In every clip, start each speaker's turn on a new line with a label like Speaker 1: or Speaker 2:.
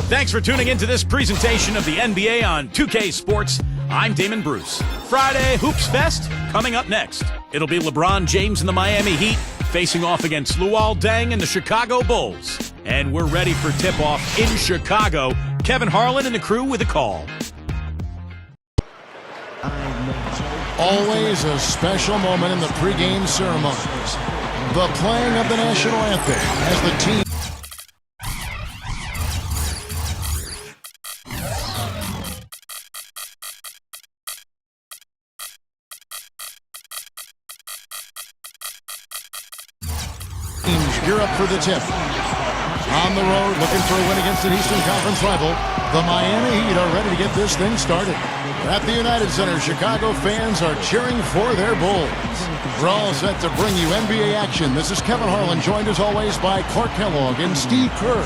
Speaker 1: Thanks for tuning into this presentation of the NBA on 2K Sports. I'm Damon Bruce. Friday Hoops Fest coming up next. It'll be LeBron James and the Miami Heat facing off against Luol Deng and the Chicago Bulls. And we're ready for tip-off in Chicago. Kevin Harlan and the crew with a call.
Speaker 2: Always a special moment in the pregame ceremonies. The playing of the national anthem as the team gear up for the tip. On the road, looking for a win against an Eastern Conference rival, the Miami Heat are ready to get this thing started. At the United Center, Chicago fans are cheering for their Bulls. We're all set to bring you NBA action. This is Kevin Harlan, joined as always by Clark Kellogg and Steve Kerr.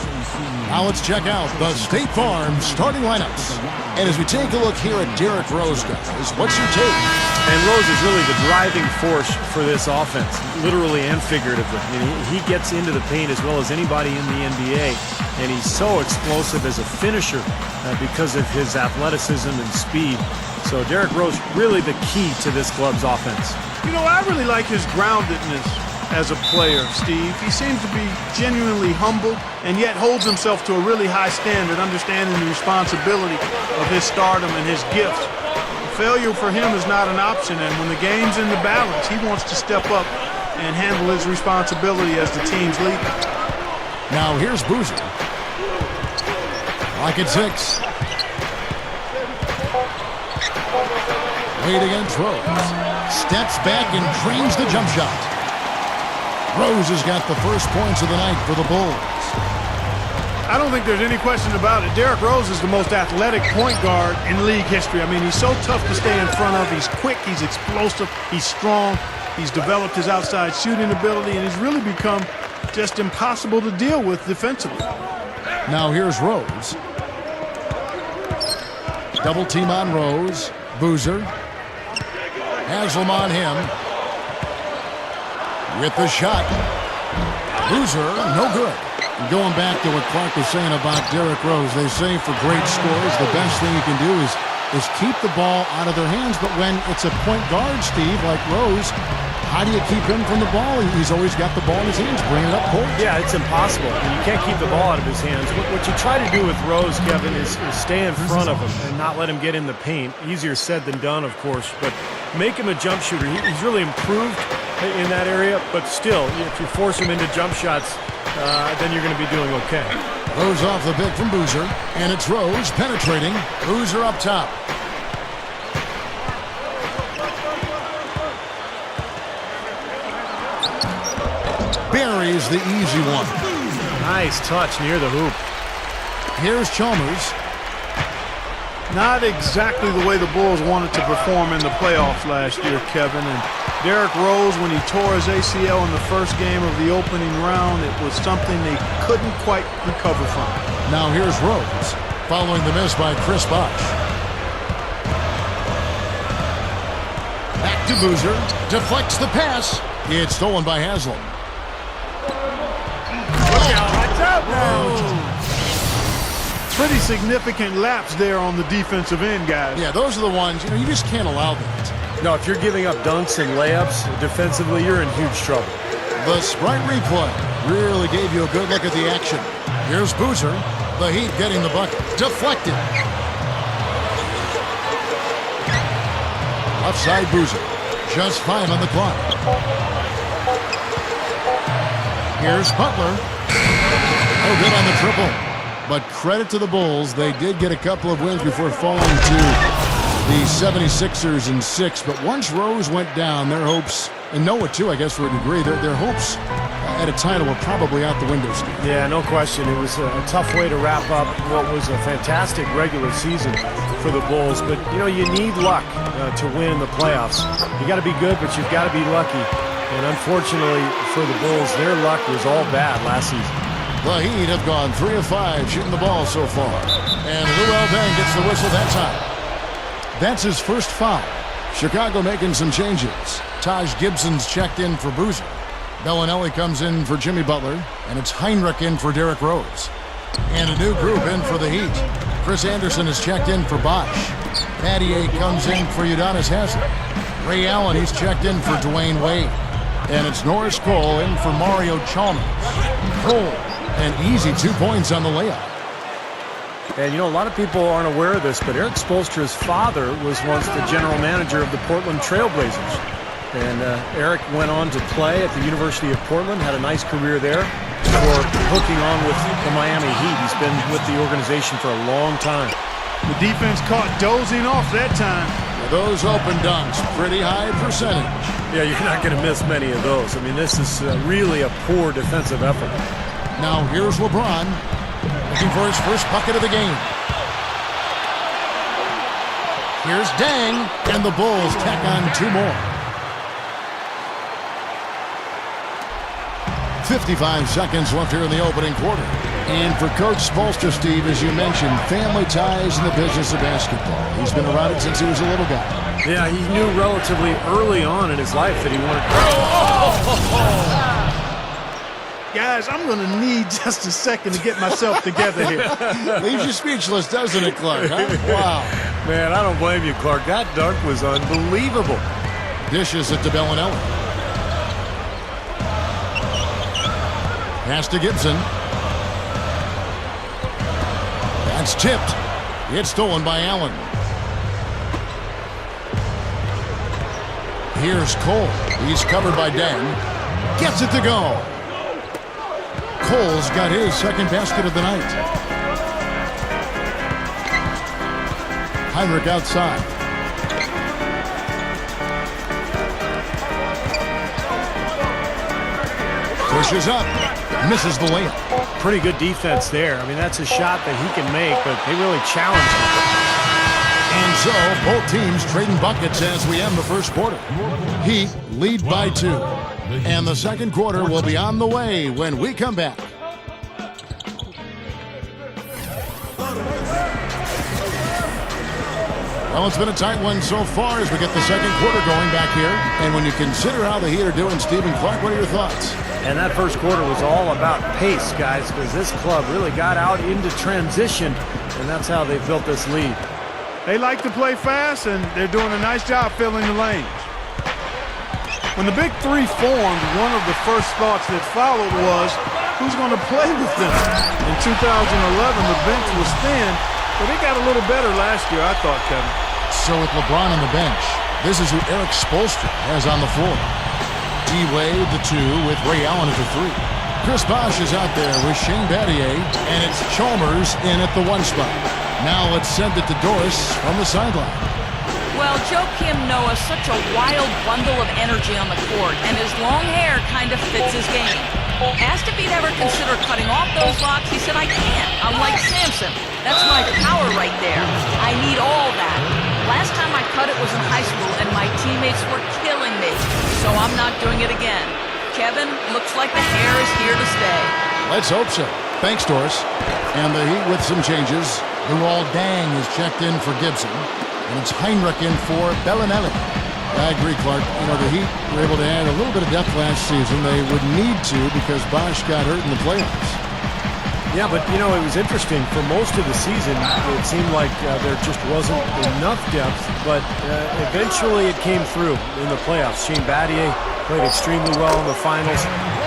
Speaker 2: Now let's check out the State Farm starting lineups. And as we take a look here at Derrick Rose, guys, what's your take?
Speaker 3: And Rose is really the driving force for this offense, literally and figuratively. I mean, he gets into the paint as well as anybody in the NBA, and he's so explosive as a finisher because of his athleticism and speed. So Derrick Rose really the key to this club's offense.
Speaker 4: You know, I really like his groundedness as a player, Steve. He seems to be genuinely humble and yet holds himself to a really high standard, understanding the responsibility of his stardom and his gifts. Failure for him is not an option, and when the game's in the balance, he wants to step up and handle his responsibility as the team's leader.
Speaker 2: Now here's Boozer. Lock at 6. Wade against Rose. Steps back and drains the jump shot. Rose has got the first points of the night for the Bulls.
Speaker 4: I don't think there's any question about it. Derrick Rose is the most athletic point guard in league history. I mean, he's so tough to stay in front of. He's quick, he's explosive, he's strong. He's developed his outside shooting ability, and he's really become just impossible to deal with defensively.
Speaker 2: Now here's Rose. Double team on Rose. Boozer. Haslam on him. With the shot. Boozer, no good. Going back to what Clark was saying about Derrick Rose, they say for great scores, the best thing you can do is keep the ball out of their hands. But when it's a point guard, Steve, like Rose, how do you keep him from the ball? He's always got the ball in his hands, bring it up court.
Speaker 3: Yeah, it's impossible. I mean, you can't keep the ball out of his hands. What you try to do with Rose, Kevin, is stay in front of him and not let him get in the paint. Easier said than done, of course, but make him a jump shooter. He's really improved in that area, but still, if you force him into jump shots, then you're going to be doing okay.
Speaker 2: Rose off the pick from Boozer, and it's Rose penetrating. Boozer up top. Buries the easy one.
Speaker 3: Nice touch near the hoop.
Speaker 2: Here's Chalmers.
Speaker 4: Not exactly the way the Bulls wanted to perform in the playoffs last year, Kevin. And Derrick Rose, when he tore his ACL in the first game of the opening round, it was something they couldn't quite recover from.
Speaker 2: Now here's Rose, following the miss by Chris Bosh. Back to Boozer, deflects the pass. It's stolen by Haslam.
Speaker 4: Watch out now! Pretty significant lapse there on the defensive end, guys.
Speaker 2: Yeah, those are the ones, you just can't allow that.
Speaker 3: No, if you're giving up dunks and layups defensively, you're in huge trouble.
Speaker 2: The Sprite replay really gave you a good look at the action. Here's Boozer, the Heat getting the bucket. Deflected. Offside Boozer. Just 5 on the clock. Here's Butler. No good on the triple. But credit to the Bulls, they did get a couple of wins before falling to the 76ers in 6. But once Rose went down, their hopes, and Noah too, I guess, to a degree, their hopes at a title were probably out the window, Steve.
Speaker 3: Yeah, no question. It was a tough way to wrap up what was a fantastic regular season for the Bulls. But, you need luck to win the playoffs. You got to be good, but you've got to be lucky. And unfortunately for the Bulls, their luck was all bad last season.
Speaker 2: The Heat have gone 3 of 5 shooting the ball so far. And Luol Deng gets the whistle that time. That's his first foul. Chicago making some changes. Taj Gibson's checked in for Boozer. Bellinelli comes in for Jimmy Butler. And it's Heinrich in for Derrick Rose. And a new group in for the Heat. Chris Anderson is checked in for Bosch. Battier comes in for Udonis Haslem. Ray Allen, he's checked in for Dwayne Wade. And it's Norris Cole in for Mario Chalmers. Cole, an easy 2 points on the layup.
Speaker 3: And, you know, a lot of people aren't aware of this, but Eric Spoelstra's father was once the general manager of the Portland Trailblazers. And Eric went on to play at the University of Portland, had a nice career there before hooking on with the Miami Heat. He's been with the organization for a long time.
Speaker 4: The defense caught dozing off that time.
Speaker 2: Those open dunks, pretty high percentage.
Speaker 3: Yeah, you're not going to miss many of those. I mean, this is really a poor defensive effort.
Speaker 2: Now here's LeBron, looking for his first bucket of the game. Here's Deng, and the Bulls tack on 2 more. 55 seconds left here in the opening quarter. And for Coach Spoelstra, Steve, as you mentioned, family ties in the business of basketball. He's been around it since he was a little guy.
Speaker 3: Yeah, he knew relatively early on in his life that he wanted...
Speaker 4: Guys, I'm going to need just a second to get myself together here.
Speaker 2: Leaves you speechless, doesn't it, Clark? Huh? Wow.
Speaker 3: Man, I don't blame you, Clark. That dunk was unbelievable.
Speaker 2: Dishes it to Bellinelli. Pass to Gibson. That's tipped. It's stolen by Allen. Here's Cole. He's covered by Deng. Gets it to go. Cole's got his second basket of the night. Heinrich outside. Pushes up. Misses the layup.
Speaker 3: Pretty good defense there. I mean, that's a shot that he can make, but they really challenge him.
Speaker 2: And so, both teams trading buckets as we end the first quarter. Heat lead by 2. And the second quarter will be on the way when we come back. Well, it's been a tight one so far as we get the second quarter going back here. And when you consider how the Heat are doing, Stephen Clark, what are your thoughts?
Speaker 3: And that first quarter was all about pace, guys, because this club really got out into transition, and that's how they built this lead.
Speaker 4: They like to play fast, and they're doing a nice job filling the lanes. When the Big Three formed, one of the first thoughts that followed was, who's going to play with them? In 2011, the bench was thin, but it got a little better last year, I thought, Kevin.
Speaker 2: So with LeBron on the bench, this is who Eric Spoelstra has on the floor. D-Wade, the 2, with Ray Allen at the 3. Chris Bosh is out there with Shane Battier, and it's Chalmers in at the 1 spot. Now let's send it to Doris from the sideline.
Speaker 5: Well, Joakim Noah's such a wild bundle of energy on the court, and his long hair kind of fits his game. Asked if he'd ever consider cutting off those locks, he said, I can't. I'm like Samson. That's my power right there. I need all that. Last time I cut it was in high school, and my teammates were killing me. So I'm not doing it again. Kevin, looks like the hair is here to stay.
Speaker 2: Let's hope so. Thanks, Doris. And the Heat with some changes. Luol Deng is checked in for Gibson. And it's Heinrich in for Bellinelli. I agree, Clark. You know, the Heat were able to add a little bit of depth last season. They would need to because Bosch got hurt in the playoffs.
Speaker 3: Yeah, but, you know, it was interesting. For most of the season, it seemed like there just wasn't enough depth, but eventually it came through in the playoffs. Shane Battier played extremely well in the finals.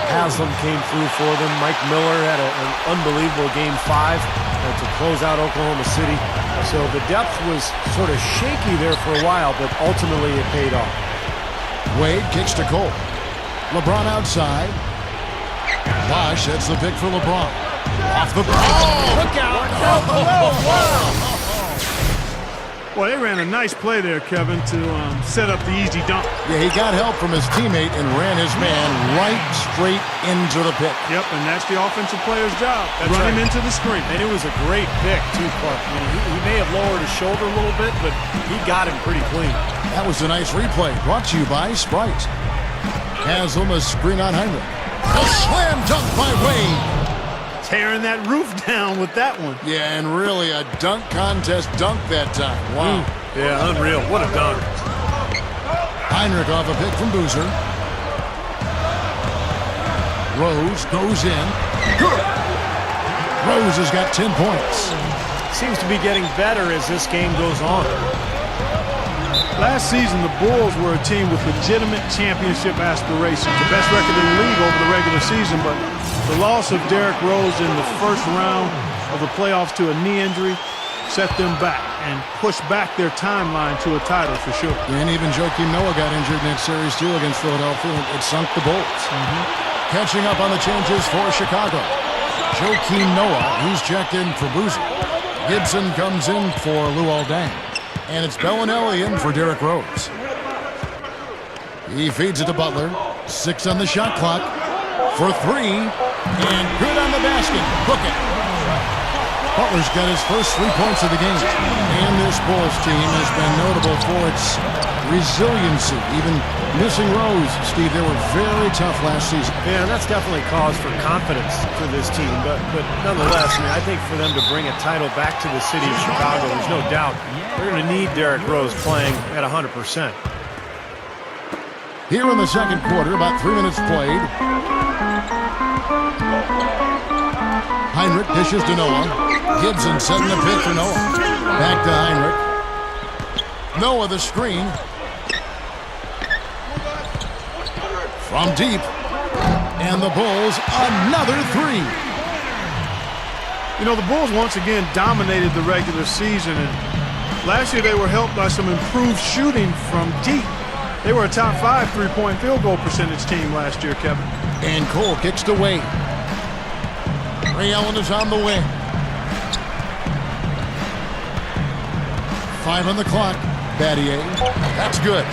Speaker 3: Haslam came through for them. Mike Miller had an unbelievable Game 5 to close out Oklahoma City. So the depth was sort of shaky there for a while, but ultimately it paid off.
Speaker 2: Wade kicks to Cole. LeBron outside. Bosch, that's the pick for LeBron. Off the break. Oh, look out!
Speaker 4: Well, they ran a nice play there, Kevin, to set up the easy dunk.
Speaker 2: Yeah, he got help from his teammate and ran his man right straight into the pick.
Speaker 4: Yep, and that's the offensive player's job. Run him into the screen.
Speaker 3: And it was a great pick, too, Clark. I mean, he may have lowered his shoulder a little bit, but he got him pretty clean.
Speaker 2: That was a nice replay, brought to you by Sprite. Haslam a screen on Heinrich. A slam dunk by Wade.
Speaker 4: Tearing that roof down with that one.
Speaker 2: Yeah, and really a dunk contest dunk that time. Wow.
Speaker 3: Yeah, unreal. What a dunk.
Speaker 2: Heinrich off a pick from Boozer. Rose goes in. Good. Rose has got 10 points.
Speaker 3: Seems to be getting better as this game goes on.
Speaker 4: Last season, the Bulls were a team with legitimate championship aspirations, the best record in the league over the regular season, but the loss of Derrick Rose in the first round of the playoffs to a knee injury set them back and pushed back their timeline to a title for sure.
Speaker 2: And even Joakim Noah got injured in that series too against Philadelphia. It sunk the Bulls. Catching up on the changes for Chicago. Joakim Noah, he's checked in for Boozer. Gibson comes in for Luol Deng. And it's Bellinelli in for Derrick Rose. He feeds it to Butler. 6 on the shot clock. For 3. And good on the basket. Book it. Butler's got his first 3 points of the game. And this Bulls team has been notable for its resiliency. Even missing Rose, Steve, they were very tough last season.
Speaker 3: Yeah, and that's definitely cause for confidence for this team. But nonetheless, I mean, I think for them to bring a title back to the city of Chicago, there's no doubt they're going to need Derrick Rose playing at 100%.
Speaker 2: Here in the second quarter, about 3 minutes played. Heinrich dishes to Noah. Gibson setting the pick for Noah. Back to Heinrich. Noah the screen. From deep. And the Bulls, another 3.
Speaker 4: You know, the Bulls once again dominated the regular season, and last year they were helped by some improved shooting from deep. They were a top 5 3-point field goal percentage team last year, Kevin.
Speaker 2: And Cole kicks to Wade. Ray Allen is on the wing. 5 on the clock. Battier. That's good.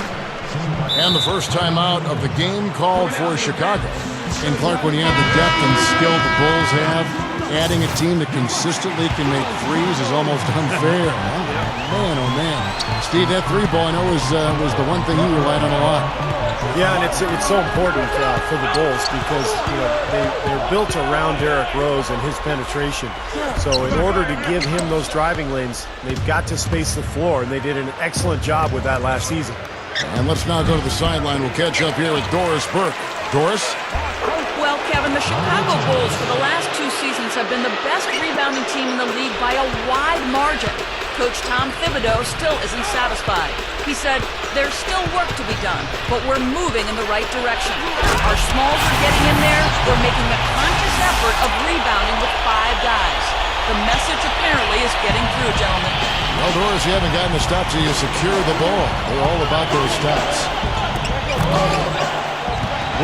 Speaker 2: And the first time out of the game called for Chicago. And Clark, when you have the depth and skill the Bulls have, adding a team that consistently can make threes is almost unfair. Man, oh man. Steve, that 3-ball I know was the one thing you relied on a lot.
Speaker 3: Yeah, and it's so important for the Bulls because they're built around Derrick Rose and his penetration. So in order to give him those driving lanes, they've got to space the floor, and they did an excellent job with that last season.
Speaker 2: And let's now go to the sideline. We'll catch up here with Doris Burke. Doris?
Speaker 5: Well, Kevin, the Chicago Bulls for the last 2 seasons have been the best rebounding team in the league by a wide margin. Coach Tom Thibodeau still isn't satisfied. He said, there's still work to be done, but we're moving in the right direction. Our smalls are getting in there. We're making a conscious effort of rebounding with 5 guys. The message apparently is getting through, gentlemen.
Speaker 2: Well, Doris, you haven't gotten a stop till you secure the ball. They're all about those stops.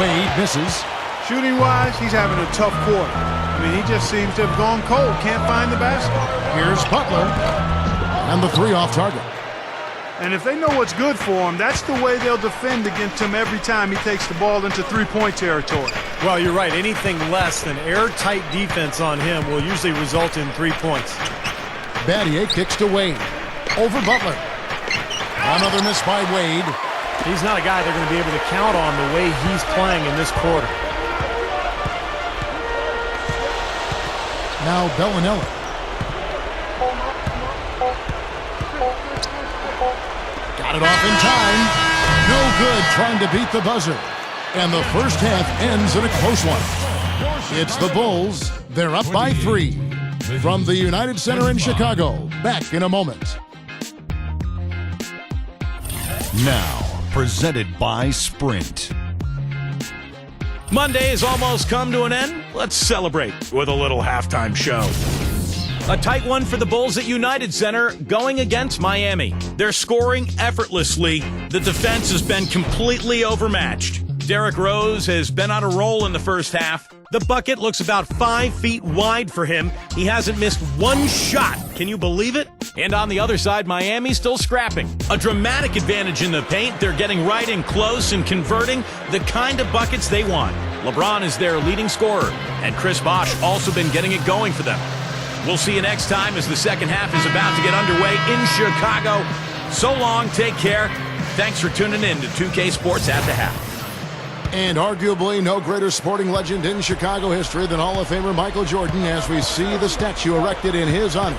Speaker 2: Wade misses.
Speaker 4: Shooting-wise, he's having a tough quarter. I mean, he just seems to have gone cold. Can't find the basket.
Speaker 2: Here's Butler. And the 3 off target.
Speaker 4: And if they know what's good for him, that's the way they'll defend against him every time he takes the ball into 3-point territory.
Speaker 3: Well, you're right. Anything less than airtight defense on him will usually result in 3 points.
Speaker 2: Battier kicks to Wade. Over Butler. Another miss by Wade.
Speaker 3: He's not a guy they're going to be able to count on the way he's playing in this quarter.
Speaker 2: Now Bellinelli. Got it off in time. No good trying to beat the buzzer. And the first half ends in a close one. It's the Bulls. They're up by 3. From the United Center in Chicago. Back in a moment.
Speaker 6: Now, presented by Sprint.
Speaker 1: Monday has almost come to an end. Let's celebrate with a little halftime show. A tight one for the Bulls at United Center going against Miami. They're scoring effortlessly. The defense has been completely overmatched. Derrick Rose has been on a roll in the first half. The bucket looks about 5 feet wide for him. He hasn't missed 1 shot. Can you believe it? And on the other side, Miami's still scrapping. A dramatic advantage in the paint. They're getting right in close and converting the kind of buckets they want. LeBron is their leading scorer, and Chris Bosh also been getting it going for them. We'll see you next time as the second half is about to get underway in Chicago. So long, take care. Thanks for tuning in to 2K Sports at the Half.
Speaker 2: And arguably no greater sporting legend in Chicago history than Hall of Famer Michael Jordan as we see the statue erected in his honor.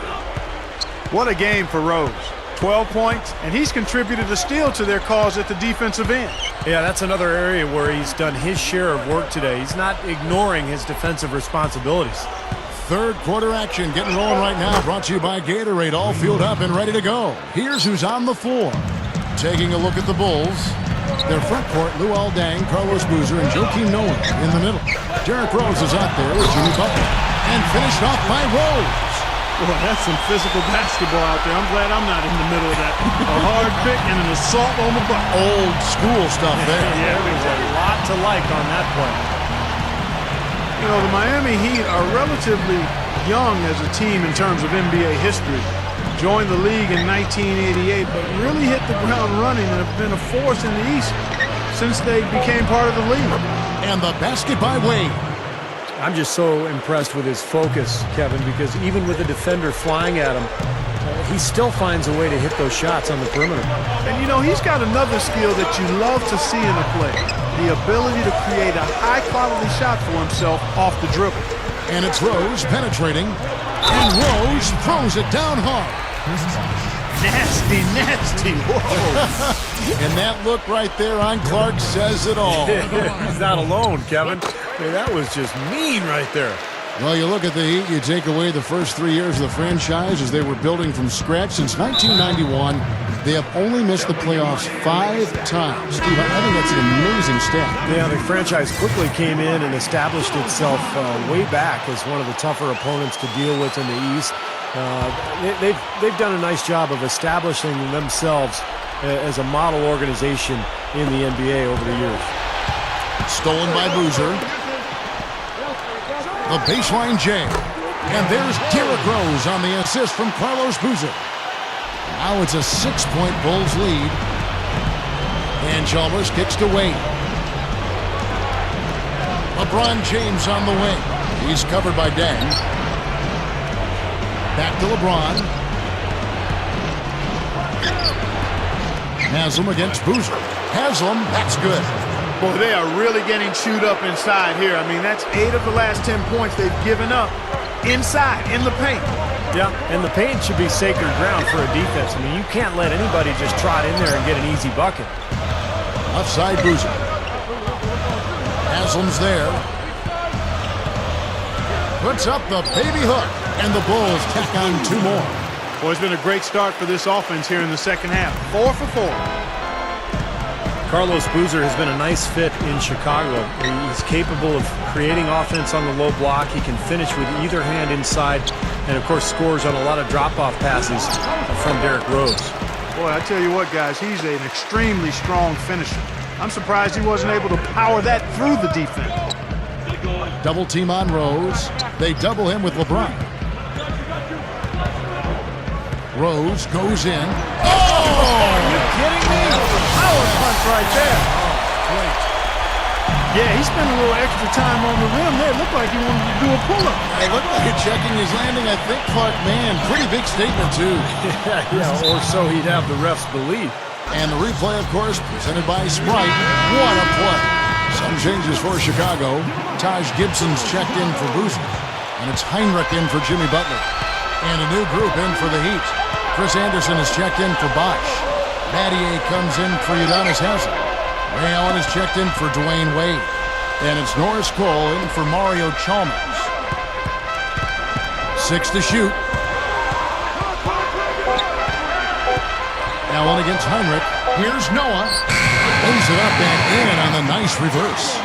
Speaker 4: What a game for Rose. 12 points, and he's contributed a steal to their cause at the defensive end.
Speaker 3: Yeah, that's another area where he's done his share of work today. He's not ignoring his defensive responsibilities.
Speaker 2: Third quarter action getting rolling right now. Brought to you by Gatorade. All fueled up and ready to go. Here's who's on the floor. Taking a look at the Bulls. Their front court, Luol Deng, Carlos Boozer, and Joakim Noah in the middle. Derrick Rose is out there with Jimmy Butler. And finished off by Rose.
Speaker 4: Boy, that's some physical basketball out there. I'm glad I'm not in the middle of that. A hard pick and an assault on the bucket.
Speaker 2: Old school stuff there.
Speaker 3: Yeah, there's a lot to like on that play.
Speaker 4: You know, the Miami Heat are relatively young as a team in terms of NBA history. Joined the league in 1988, but really hit the ground running and have been a force in the East since they became part of the league.
Speaker 2: And the basket by Wade.
Speaker 3: I'm just so impressed with his focus, Kevin, because even with the defender flying at him, he still finds a way to hit those shots on the perimeter.
Speaker 4: And, you know, he's got another skill that you love to see in a play, the ability to create a high-quality shot for himself off the dribble.
Speaker 2: And it's Rose penetrating. And Rose throws it down hard.
Speaker 4: Nasty, nasty. Whoa.
Speaker 2: And that look right there on Clark says it all.
Speaker 3: He's not alone, Kevin. I mean, that was just mean right there.
Speaker 2: Well, you look at the Heat, you take away the first 3 years of the franchise as they were building from scratch. Since 1991, they have only missed the playoffs 5 times. Steve, I think that's an amazing stat.
Speaker 3: Yeah, the franchise quickly came in and established itself way back as one of the tougher opponents to deal with in the East. They've done a nice job of establishing themselves as a model organization in the NBA over the years.
Speaker 2: Stolen by Boozer. The baseline J. And there's Derrick Rose on the assist from Carlos Boozer. Now it's a 6-point Bulls lead. And Chalmers kicks to Wade. LeBron James on the wing. He's covered by Deng. Back to LeBron. Haslam against Boozer. Haslam, that's good.
Speaker 4: Boy, they are really getting chewed up inside here. I mean, that's 8 of the last 10 points they've given up inside, in the paint.
Speaker 3: Yeah, and the paint should be sacred ground for a defense. I mean, you can't let anybody just trot in there and get an easy bucket.
Speaker 2: Offside Boozer. Haslam's there. Puts up the baby hook, and the Bulls tack on 2 more.
Speaker 4: Boy, it's been a great start for this offense here in the second half. 4 for 4.
Speaker 3: Carlos Boozer has been a nice fit in Chicago. He's capable of creating offense on the low block. He can finish with either hand inside, and of course scores on a lot of drop-off passes from Derrick Rose.
Speaker 4: Boy, I tell you what, guys, he's an extremely strong finisher. I'm surprised he wasn't able to power that through the defense.
Speaker 2: Double team on Rose. They double him with LeBron. Rose goes in. Oh!
Speaker 3: Are you kidding me? Power punch right there.
Speaker 2: Great.
Speaker 4: Yeah, he spent a little extra time on the rim there. It looked like he wanted to do a pull-up.
Speaker 2: It looked like checking his landing. I think Clark, man, pretty big statement, too.
Speaker 3: Yeah, or so he'd have the refs believe.
Speaker 2: And the replay, of course, presented by Sprite. What a play. Some changes for Chicago. Taj Gibson's checked in for Boozer. And it's Heinrich in for Jimmy Butler. And a new group in for the Heat. Chris Anderson is checked in for Bosh. Battier comes in for Udonis Haslem. Ray Allen is checked in for Dwayne Wade. And it's Norris Cole in for Mario Chalmers. 6 to shoot. Allen against Heinrich. Here's Noah. Brings it up and in on the nice reverse.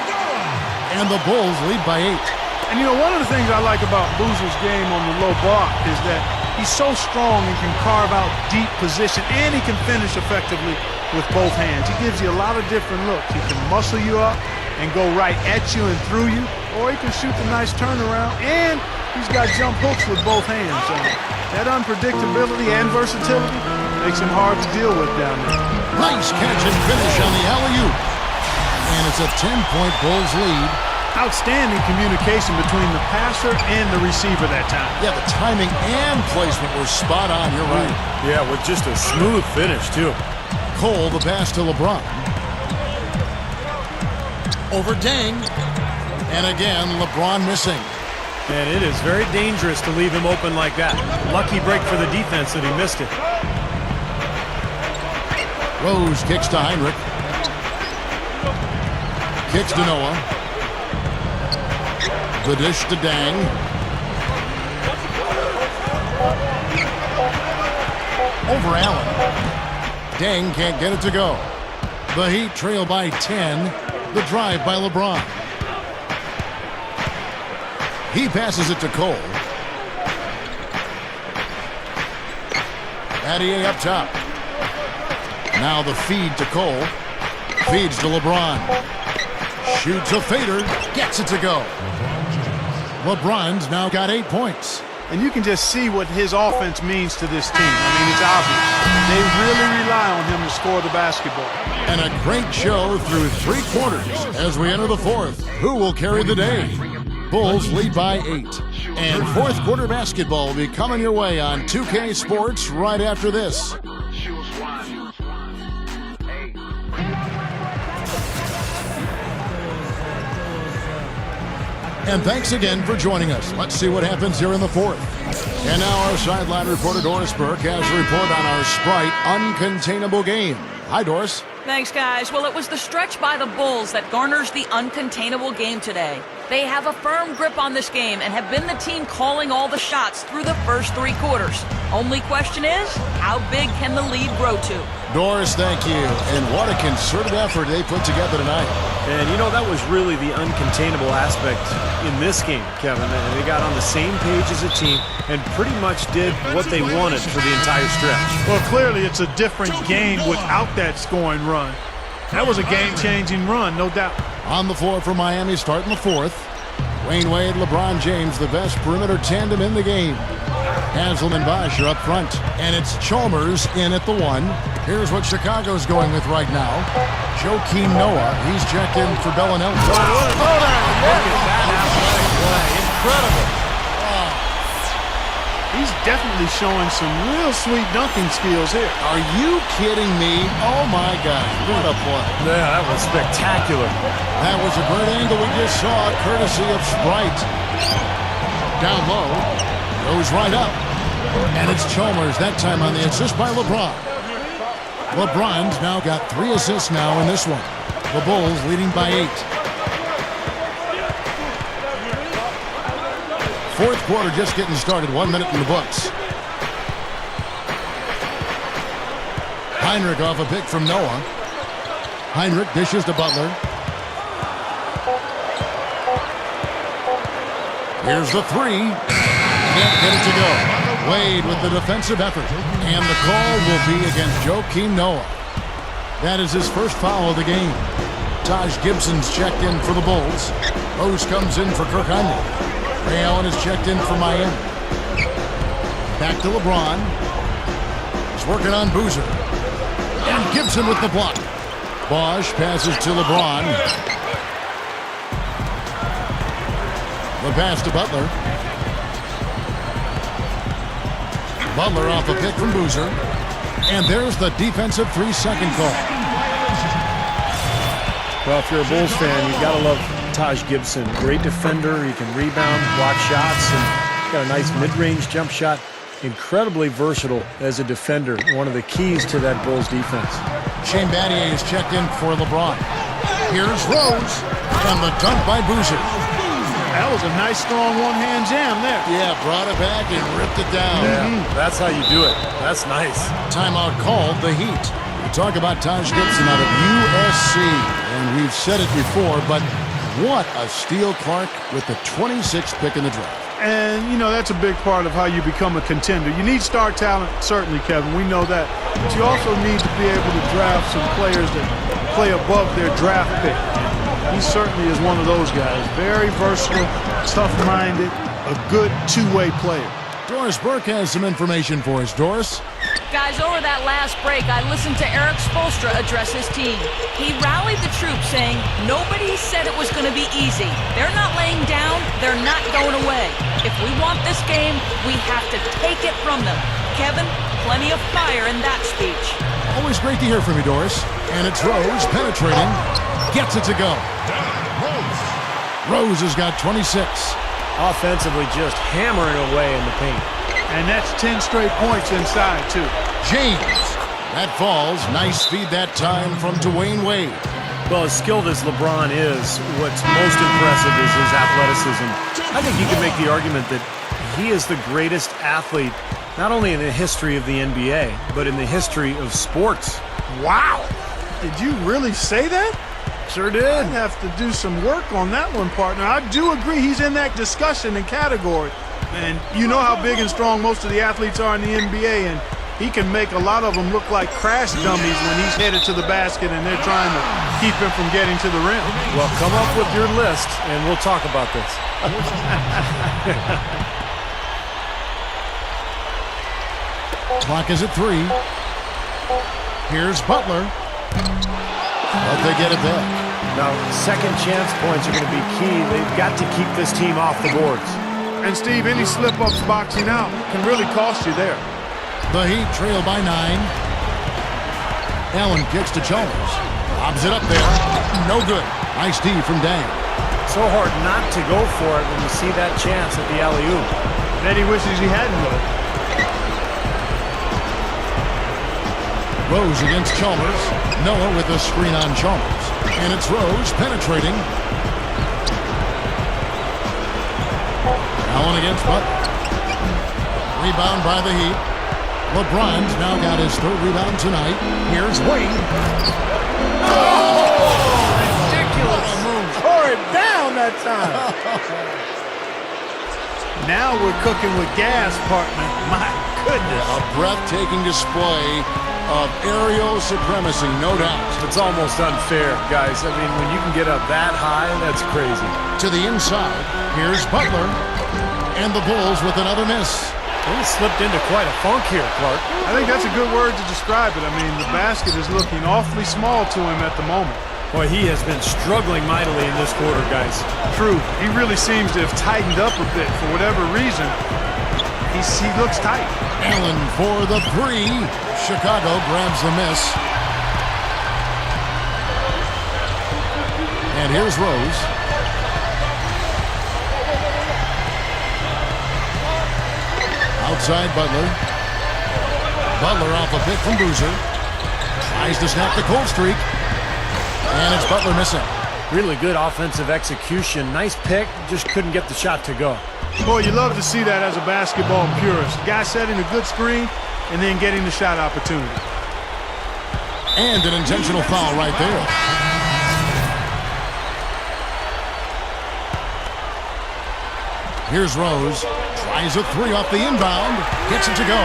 Speaker 2: And the Bulls lead by 8.
Speaker 4: And, you know, one of the things I like about Boozer's game on the low block is that he's so strong and can carve out deep position, and he can finish effectively with both hands. He gives you a lot of different looks. He can muscle you up and go right at you and through you, or he can shoot the nice turnaround, and he's got jump hooks with both hands. So that unpredictability and versatility makes him hard to deal with down there.
Speaker 2: Nice catch and finish on the alley-oop. And it's a 10-point Bulls lead.
Speaker 4: Outstanding communication between the passer and the receiver that time.
Speaker 2: Yeah, the timing and placement were spot on. You're right.
Speaker 3: Yeah, with just a smooth finish, too.
Speaker 2: Cole, the pass to LeBron. Over Deng. And again, LeBron missing.
Speaker 3: And it is very dangerous to leave him open like that. Lucky break for the defense that he missed it.
Speaker 2: Rose kicks to Heinrich. Kicks to Noah. The dish to Deng. over Allen. Deng can't get it to go. The Heat trail by 10. The drive by LeBron. He passes it to Cole. Battier up top. Now the feed to Cole. Feeds to LeBron. Shoots a fader. Gets it to go. LeBron's now got 8 points.
Speaker 4: And you can just see what his offense means to this team. I mean, it's obvious. They really rely on him to score the basketball.
Speaker 2: And a great show through 3 quarters as we enter the fourth. Who will carry the day? Bulls lead by 8. And fourth quarter basketball will be coming your way on 2K Sports right after this. And thanks again for joining us. Let's see what happens here in the fourth. And now our sideline reporter Doris Burke has a report on our Sprite uncontainable game. Hi, Doris.
Speaker 5: Thanks, guys. Well, it was the stretch by the Bulls that garners the uncontainable game today. They have a firm grip on this game and have been the team calling all the shots through the first 3 quarters. Only question is, how big can the lead grow to?
Speaker 2: Doris, thank you. And what a concerted effort they put together tonight.
Speaker 3: And, you know, that was really the uncontainable aspect in this game, Kevin. They got on the same page as a team and pretty much did what they wanted for the entire stretch.
Speaker 4: Well, clearly it's a different game without that scoring run. That was a game-changing run, no doubt.
Speaker 2: On the floor for Miami starting the fourth. Wayne Wade, LeBron James, the best perimeter tandem in the game. Haslem and Bosh are up front. And it's Chalmers in at the 1. Here's what Chicago's going with right now. Joakim Noah, he's checked in for Bellinelli.
Speaker 3: Look at that athletic play. Incredible.
Speaker 4: He's definitely showing some real sweet dunking skills here.
Speaker 2: Are you kidding me? Oh, my gosh. What a play.
Speaker 3: Yeah, that was spectacular.
Speaker 2: That was a great angle we just saw, courtesy of Sprite. Down low. Goes right up. And it's Chalmers, that time on the assist by LeBron. LeBron's now got 3 assists now in this one. The Bulls leading by 8. Fourth quarter just getting started. 1 minute in the books. Heinrich off a pick from Noah. Heinrich dishes to Butler. Here's the 3. Can't get it to go. Wade with the defensive effort. And the call will be against Joakim Noah. That is his first foul of the game. Taj Gibson's checked in for the Bulls. Rose comes in for Kirk Heinrich. Ray Allen is checked in for Miami. Back to LeBron. He's working on Boozer. And Gibson with the block. Bosh passes to LeBron. The pass to Butler. Butler off a pick from Boozer. And there's the defensive 3-second call.
Speaker 3: Well, if you're a Bulls fan, you've got to love Taj Gibson. Great defender. He can rebound, block shots, and got a nice mid-range jump shot. Incredibly versatile as a defender. One of the keys to that Bulls defense.
Speaker 2: Shane Battier is checked in for LeBron. Here's Rose. And the dunk by Boozer.
Speaker 4: That was a nice, strong one-hand jam there.
Speaker 2: Yeah, brought it back and ripped it down.
Speaker 3: Yeah, that's how you do it. That's nice.
Speaker 2: Timeout called, the Heat. We talk about Taj Gibson out of USC. And we've said it before, but what a steal, Clark, with the 26th pick in the draft.
Speaker 4: And, you know, that's a big part of how you become a contender. You need star talent, certainly, Kevin. We know that. But you also need to be able to draft some players that play above their draft pick. He certainly is one of those guys. Very versatile, tough-minded, a good two-way player.
Speaker 2: Doris Burke has some information for us. Doris?
Speaker 5: Guys, over that last break, I listened to Eric Spoelstra address his team. He rallied the troops, saying, nobody said it was going to be easy. They're not laying down. They're not going away. If we want this game, we have to take it from them. Kevin, plenty of fire in that speech.
Speaker 2: Always great to hear from you, Doris. And it's Rose penetrating. Gets it to go. Rose has got 26.
Speaker 3: Offensively, just hammering away in the paint.
Speaker 4: And that's 10 straight points inside, too.
Speaker 2: James. That falls. Nice feed that time from Dwayne Wade.
Speaker 3: Well, as skilled as LeBron is, what's most impressive is his athleticism. I think you can make the argument that he is the greatest athlete, not only in the history of the NBA, but in the history of sports.
Speaker 4: Wow. Did you really say that?
Speaker 3: Sure did.
Speaker 4: I'd have to do some work on that one, partner. I do agree he's in that discussion and category. And you know how big and strong most of the athletes are in the NBA, and he can make a lot of them look like crash dummies when he's headed to the basket and they're trying to keep him from getting to the rim.
Speaker 3: Well, come up with your list, and we'll talk about this.
Speaker 2: Clock is at 3. Here's Butler. But they get it back.
Speaker 3: Now, second chance points are going to be key. They've got to keep this team off the boards.
Speaker 4: And, Steve, any slip-ups boxing out can really cost you there.
Speaker 2: The Heat trail by 9. Allen kicks to Chalmers. Lobs it up there. No good. Nice D from Dang.
Speaker 3: So hard not to go for it when you see that chance at the alley-oop.
Speaker 4: Bet he wishes he hadn't, though.
Speaker 2: Rose against Chalmers. Noah with a screen on Chalmers. And it's Rose penetrating. Allen against Butler. Rebound by the Heat. LeBron's now got his 3rd rebound tonight. Here's Wade.
Speaker 3: Ridiculous. Tore it down that time.
Speaker 4: Now we're cooking with gas, partner. My goodness.
Speaker 2: A breathtaking display of aerial supremacy, no doubt.
Speaker 3: It's almost unfair, guys. I mean, when you can get up that high, that's crazy.
Speaker 2: To the inside, here's Butler. And the Bulls with another miss.
Speaker 3: He slipped into quite a funk here, Clark.
Speaker 4: I think that's a good word to describe it. I mean, the basket is looking awfully small to him at the moment.
Speaker 3: Boy, he has been struggling mightily in this quarter, guys.
Speaker 4: True. He really seems to have tightened up a bit for whatever reason. He looks tight.
Speaker 2: Allen for the 3. Chicago grabs the miss. And here's Rose. Outside Butler. Butler off a pick from Boozer. Tries to snap the cold streak. And it's Butler missing.
Speaker 3: Really good offensive execution. Nice pick, just couldn't get the shot to go.
Speaker 4: Boy, you love to see that as a basketball purist. Guy setting a good screen and then getting the shot opportunity.
Speaker 2: And an intentional foul right there. Here's Rose. Tries a 3 off the inbound. Gets it to go.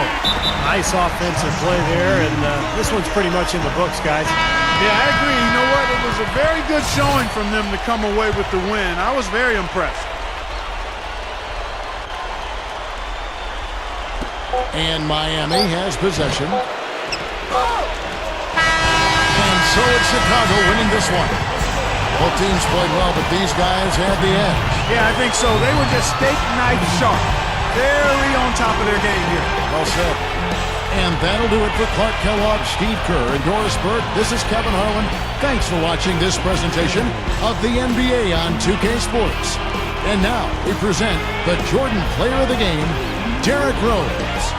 Speaker 3: Nice offensive play there, and this one's pretty much in the books, guys.
Speaker 4: Yeah, I agree. You know what? It was a very good showing from them to come away with the win. I was very impressed.
Speaker 2: And Miami has possession. And so it's Chicago winning this one. Both teams played well, but these guys had the edge.
Speaker 4: Yeah, I think so. They were just steak knife sharp. Very on top of their game here.
Speaker 2: Well said. And that'll do it for Clark Kellogg, Steve Kerr, and Doris Burke. This is Kevin Harlan. Thanks for watching this presentation of the NBA on 2K Sports. And now we present the Jordan Player of the Game, Derrick Rose.